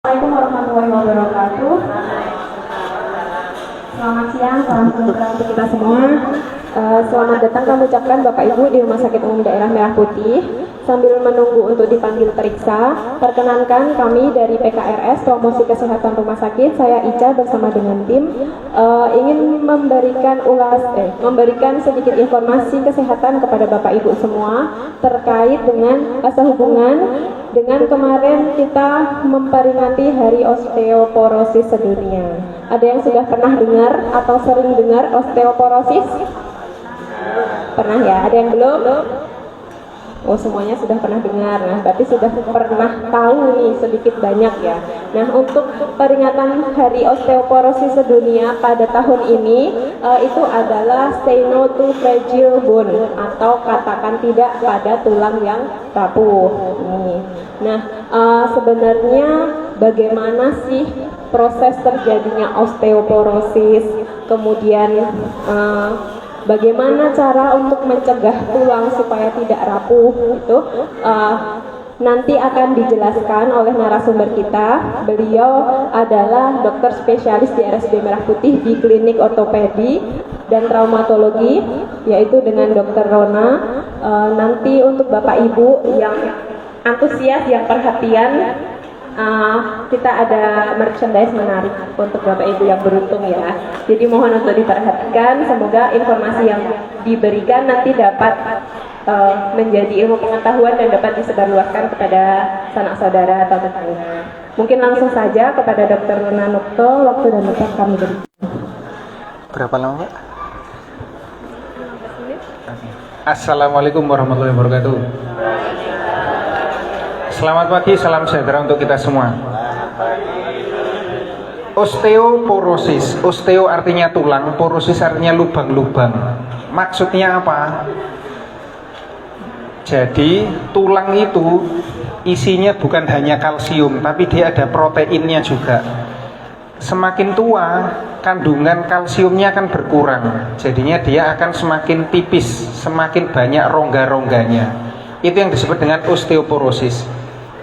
Assalamualaikum warahmatullahi wabarakatuh. Selamat siang, salam sejahtera untuk kita semua. Selamat datang kami ucapkan Bapak Ibu di Rumah Sakit Umum Daerah Merah Putih. Sambil menunggu untuk dipanggil periksa, perkenankan kami dari PKRS Promosi Kesehatan Rumah Sakit, saya Ica bersama dengan tim ingin memberikan sedikit informasi kesehatan kepada Bapak Ibu semua terkait dengan sehubungan dengan kemarin kita memperingati Hari Osteoporosis Sedunia. Ada yang sudah pernah dengar atau sering dengar osteoporosis? Pernah ya? Ada yang belum? Oh, semuanya sudah pernah dengar. Nah, berarti sudah pernah tahu nih sedikit banyak ya. Nah, untuk peringatan Hari Osteoporosis Sedunia pada tahun ini itu adalah Say No to Fragile Bone atau katakan tidak pada tulang yang rapuh. Nah, sebenarnya bagaimana sih proses terjadinya osteoporosis? Kemudian bagaimana cara untuk mencegah tulang supaya tidak rapuh itu nanti akan dijelaskan oleh narasumber kita. Beliau adalah dokter spesialis di RSUD Merah Putih di klinik ortopedi dan traumatologi, yaitu dengan dokter Rona. Nanti untuk Bapak Ibu yang antusias, yang perhatian, kita ada merchandise menarik untuk Bapak Ibu yang beruntung ya. Jadi mohon untuk diperhatikan, semoga informasi yang diberikan nanti dapat menjadi ilmu pengetahuan dan dapat disebarluaskan kepada sanak saudara atau tetangga. Mungkin langsung saja kepada Dr. Rona Nukto, waktu dan tempat kami beri. Berapa lama, Pak? Assalamualaikum warahmatullahi wabarakatuh. Selamat pagi, salam sejahtera untuk kita semua. Osteoporosis, osteo artinya tulang, porosis artinya lubang-lubang. Maksudnya apa? Jadi tulang itu isinya bukan hanya kalsium, tapi dia ada proteinnya juga. Semakin tua, kandungan kalsiumnya akan berkurang. Jadinya dia akan semakin tipis, semakin banyak rongga-rongganya. Itu yang disebut dengan osteoporosis.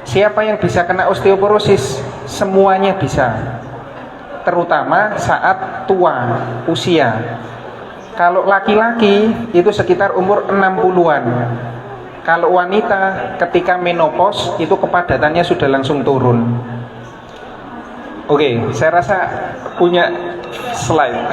Siapa yang bisa kena osteoporosis? Semuanya bisa. Terutama saat tua, usia. Kalau laki-laki itu sekitar umur 60-an. Kalau wanita ketika menopause itu kepadatannya sudah langsung turun. Oke, saya rasa punya slide.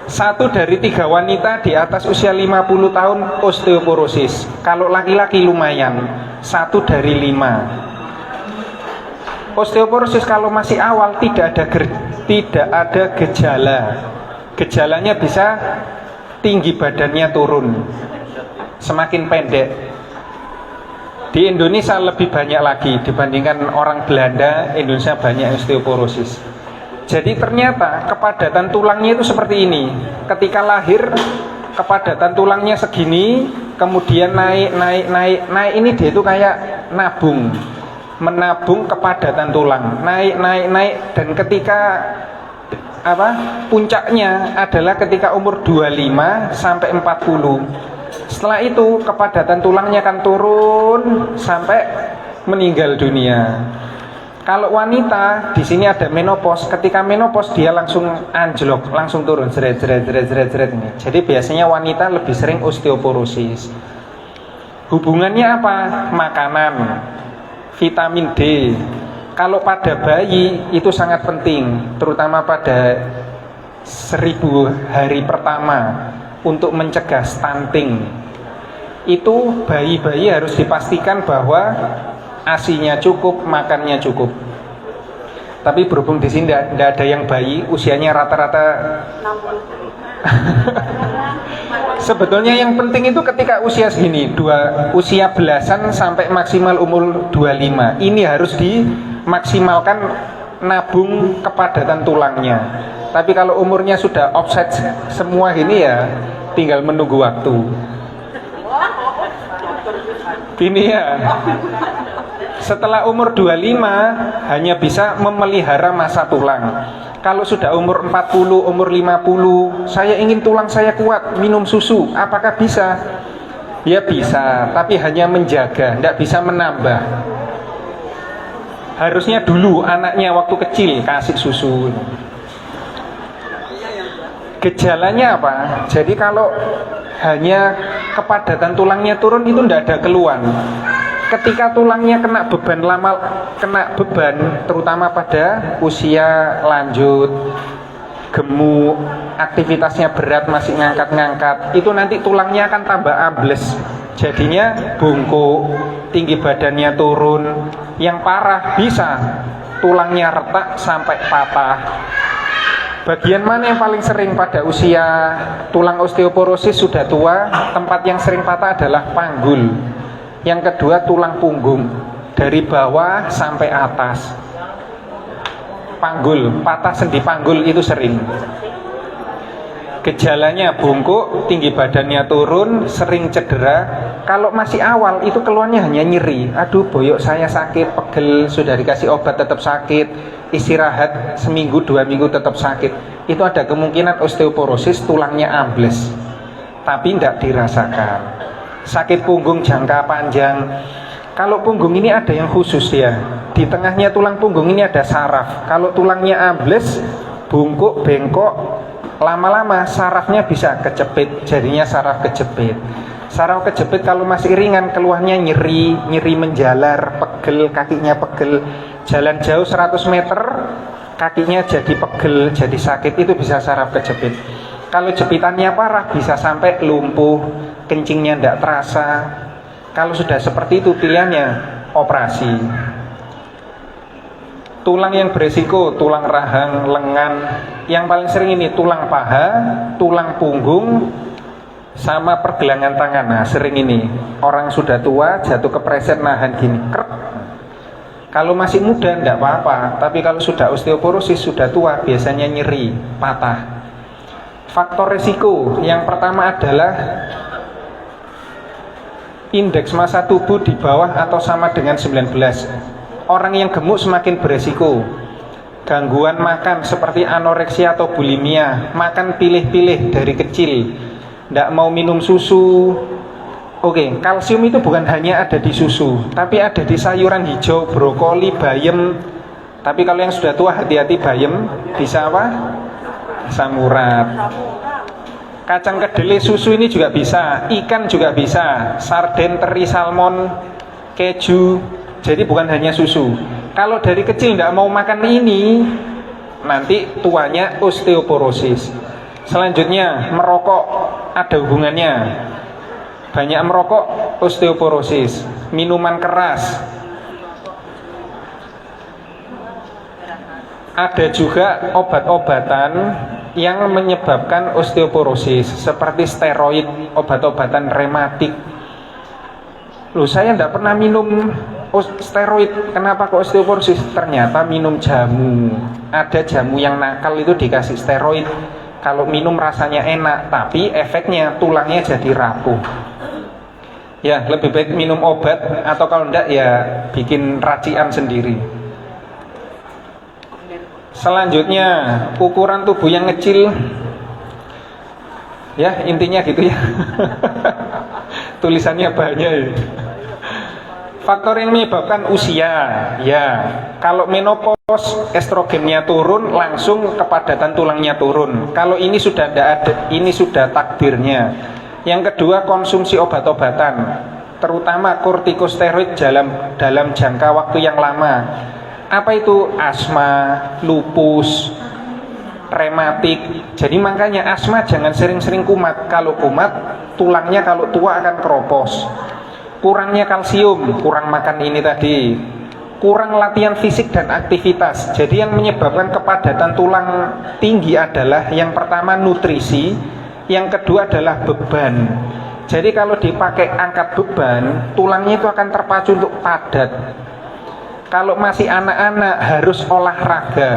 1 dari 3 wanita di atas usia 50 tahun osteoporosis. Kalau laki-laki lumayan, 1 dari 5. Osteoporosis kalau masih awal tidak ada gejala. Gejalanya bisa tinggi badannya turun, semakin pendek. Di Indonesia lebih banyak lagi dibandingkan orang Belanda. Indonesia banyak osteoporosis. Jadi ternyata kepadatan tulangnya itu seperti ini. Ketika lahir kepadatan tulangnya segini, kemudian naik. Ini dia itu kayak nabung, menabung kepadatan tulang, naik. Dan ketika puncaknya adalah ketika umur 25 sampai 40. Setelah itu kepadatan tulangnya akan turun sampai meninggal dunia. Kalau wanita di sini ada menopause, ketika menopause dia langsung anjlok, langsung turun jeret ini. Jadi biasanya wanita lebih sering osteoporosis. Hubungannya apa? Makanan, vitamin D. Kalau pada bayi itu sangat penting, terutama pada 1000 hari pertama untuk mencegah stunting. Itu bayi-bayi harus dipastikan bahwa ASI-nya cukup, makannya cukup. Tapi berhubung di sini tidak ada yang bayi, usianya rata-rata. Sebetulnya yang penting itu ketika usia segini, usia belasan sampai maksimal umur 25. Ini harus dimaksimalkan nabung kepadatan tulangnya. Tapi kalau umurnya sudah offset semua ini ya tinggal menunggu waktu. Ini ya. Setelah umur 25 hanya bisa memelihara massa tulang. Kalau sudah umur 40, umur 50, saya ingin tulang saya kuat, minum susu, apakah bisa? Ya bisa, tapi hanya menjaga, tidak bisa menambah. Harusnya dulu anaknya waktu kecil kasih susu. Gejalanya apa? Jadi kalau hanya kepadatan tulangnya turun itu tidak ada keluhan. Ketika tulangnya kena beban lama, kena beban terutama pada usia lanjut, gemuk, aktivitasnya berat, masih ngangkat-ngangkat, itu nanti tulangnya akan tambah ambles. Jadinya bungkuk, tinggi badannya turun. Yang parah bisa tulangnya retak sampai patah. Bagian mana yang paling sering pada usia tulang osteoporosis sudah tua? Tempat yang sering patah adalah panggul. Yang kedua tulang punggung, dari bawah sampai atas. Panggul, patah sendi panggul itu sering. Gejalanya bungkuk, tinggi badannya turun, sering cedera. Kalau masih awal itu keluhannya hanya nyeri. Aduh, boyok saya sakit, pegel, sudah dikasih obat tetap sakit, istirahat seminggu 2 minggu tetap sakit. Itu ada kemungkinan osteoporosis, tulangnya ambles, tapi tidak dirasakan. Sakit punggung jangka panjang. Kalau punggung ini ada yang khusus ya. Di tengahnya tulang punggung ini ada saraf. Kalau tulangnya ambles, bungkuk, bengkok, lama-lama sarafnya bisa kejepit, jadinya saraf kejepit. Saraf kejepit kalau masih ringan keluhannya nyeri, nyeri menjalar, pegel, kakinya pegel. Jalan jauh 100 meter, kakinya jadi pegel, jadi sakit, itu bisa saraf kejepit. Kalau jepitannya parah bisa sampai lumpuh, kencingnya tidak terasa. Kalau sudah seperti itu pilihannya operasi. Tulang yang beresiko, tulang rahang, lengan. Yang paling sering ini tulang paha, tulang punggung, sama pergelangan tangan. Nah sering ini orang sudah tua jatuh kepleset nahan gini, krek. Kalau masih muda tidak apa-apa, tapi kalau sudah osteoporosis, sudah tua, biasanya nyeri, patah. Faktor resiko yang pertama adalah indeks massa tubuh di bawah atau sama dengan 19. Orang yang gemuk semakin beresiko. Gangguan makan seperti anoreksia atau bulimia, makan pilih-pilih dari kecil, tidak mau minum susu. Oke, kalsium itu bukan hanya ada di susu, tapi ada di sayuran hijau, brokoli, bayam. Tapi kalau yang sudah tua hati-hati, bayam bisa apa? Asam urat. Kacang kedelai, susu ini juga bisa, ikan juga bisa, sarden, teri, salmon, keju. Jadi bukan hanya susu. Kalau dari kecil tidak mau makan ini, nanti tuanya osteoporosis. Selanjutnya merokok, ada hubungannya. Banyak merokok, osteoporosis. Minuman keras, ada juga obat-obatan yang menyebabkan osteoporosis seperti steroid, obat-obatan rematik. Loh, saya tidak pernah minum steroid, kenapa kok osteoporosis? Ternyata minum jamu. Ada jamu yang nakal itu dikasih steroid. Kalau minum rasanya enak, tapi efeknya tulangnya jadi rapuh. Ya, lebih baik minum obat, atau kalau enggak ya bikin racian sendiri. Selanjutnya, ukuran tubuh yang kecil. Ya, intinya gitu ya. Tulisannya banyak ya. Faktor yang menyebabkan usia, ya, kalau menopause estrogennya turun, langsung kepadatan tulangnya turun. Kalau ini sudah tidak ada, ini sudah takdirnya. Yang kedua, konsumsi obat-obatan, terutama kortikosteroid dalam jangka waktu yang lama. Apa itu? Asma, lupus, rematik. Jadi makanya asma jangan sering-sering kumat. Kalau kumat, tulangnya kalau tua akan keropos. Kurangnya kalsium, kurang makan ini tadi, kurang latihan fisik dan aktivitas. Jadi yang menyebabkan kepadatan tulang tinggi adalah yang pertama nutrisi, yang kedua adalah beban. Jadi kalau dipakai angkat beban, tulangnya itu akan terpacu untuk padat. Kalau masih anak-anak harus olahraga.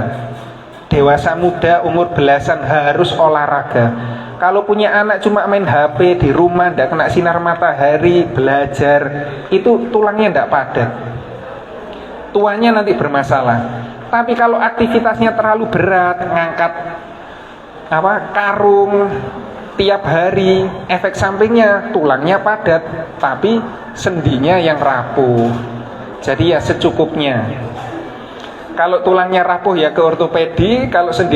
Dewasa muda umur belasan harus olahraga. Kalau punya anak cuma main HP di rumah, tidak kena sinar matahari, belajar, itu tulangnya tidak padat. Tuanya nanti bermasalah. Tapi kalau aktivitasnya terlalu berat, ngangkat karung tiap hari, efek sampingnya tulangnya padat, tapi sendinya yang rapuh. Jadi ya secukupnya. Kalau tulangnya rapuh ya ke ortopedi, kalau sendi